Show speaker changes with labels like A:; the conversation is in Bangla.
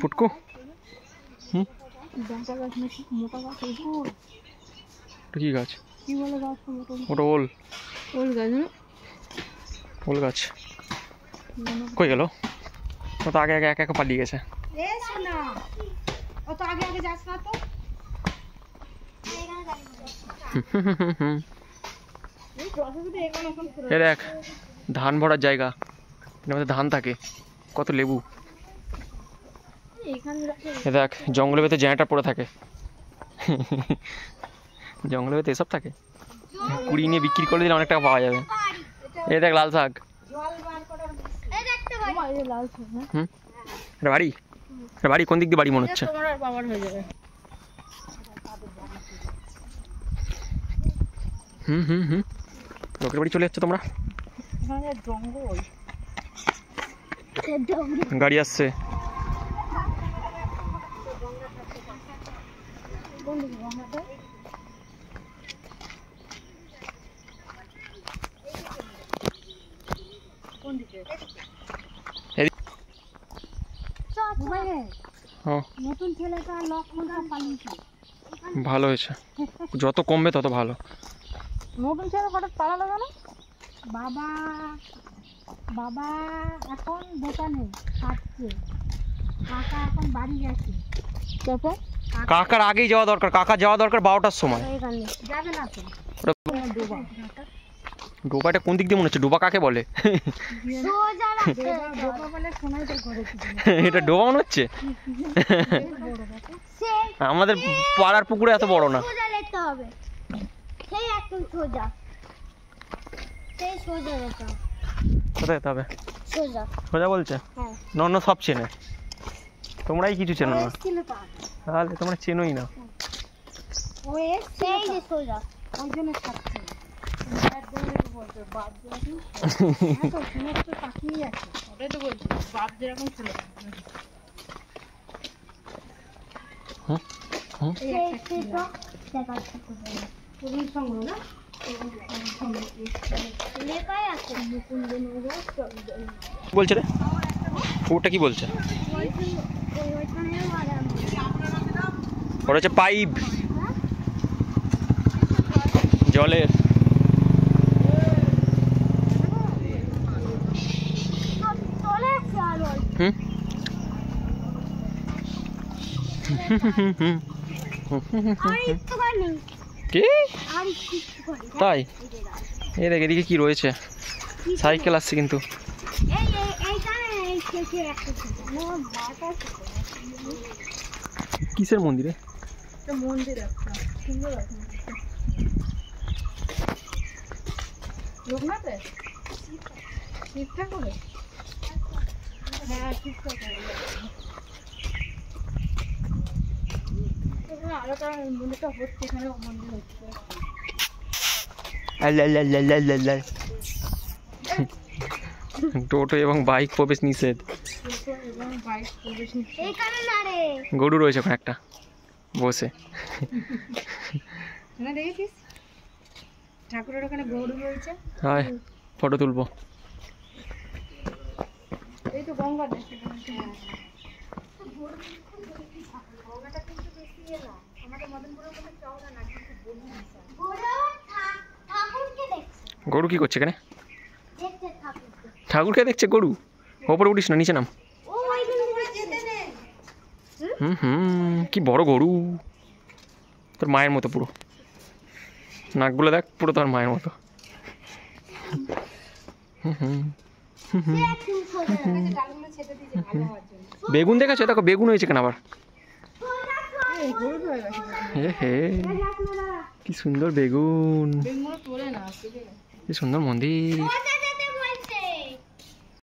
A: ফুটকু কি গাছ? ওটা ওল ওল গাছ। কই গেল? ও তো আগে আগে একা একা পালিয়ে গেছে। এ দেখ ধান ভরার জায়গা, এর মধ্যে ধান থাকে, কত লেবু। এ দেখ জঙ্গলের ভেতরে জেনারেটর পড়ে থাকে, জঙ্গলের ভেতরে এসব থাকে। কুড়ি নিয়ে বিক্রি করে দিলে অনেক টাকা পাওয়া যাবে। এই দেখ লাল শাক। এটা বাড়ি, এটা বাড়ি কোন দিক দিয়ে বাড়ি মনে হচ্ছে? লোকের বাড়ি চলে যাচ্ছে তোমরা। গাড়ি আসছে। ভালো হয়েছে, যত কমবে তত ভালো।
B: নতুন ছেলে হঠাৎ পালালো কেন? বাবা বাবা এখন দোকানে খাচ্ছে, কাকা এখন বাড়ি গেছে।
A: কাকার আগেই যাওয়া দরকার, কাকা যাওয়া দরকার 12টার সময়।
B: যাবে না তো?
A: ডোবাটা কোন দিক দিয়ে মনে হচ্ছে? ডোবা কাকে বলে? এটা ডোবা মনে হচ্ছে। আমাদের পাড়ার পুকুরে এত বড় না। কোথায় যেতে হবে? সোজা বলছে? নন্য সব চেনে, তোমরাই কিছু চেনো না। তাহলে তোমরা চেনোই না। বলছে রে ওটা কি বলছে? ওটা হচ্ছে পাইপ জলের। কি তাই? এই দেখ এদিকে কি রয়েছে, সাইকেল আসছে কিন্তু। কিসের মন্দিরে?
B: মন্দির একটা সুন্দর আছে। লোকনাথে শিব ঠাকুরে? হ্যাঁ শিব ঠাকুরে। আলাদা মন্দিরটা হচ্ছে, এখানে মন্দির হচ্ছে।
A: টোটো এবং বাইক প্রবেশ নিষেধ। গরু রয়েছে ওখানে একটা বসে।
B: দেখেছিস ঠাকুরের ওখানে গরু রয়েছে।
A: হ্যাঁ ফটো তুলবো।
B: এই তো গঙ্গা
A: গরু কি করছে এখানে? ঠাকুরকে দেখছে গরু। ওপরে উঠিস না, নিচে নাম। কি বড় গরু, তোর মায়ের মতো পুরো। নাকগুলো দেখ পুরো তোর মায়ের মতো। বেগুন দেখেছো? দেখো বেগুন হয়েছে কেন আবার। হে কি সুন্দর বেগুন, কি সুন্দর মন্দির।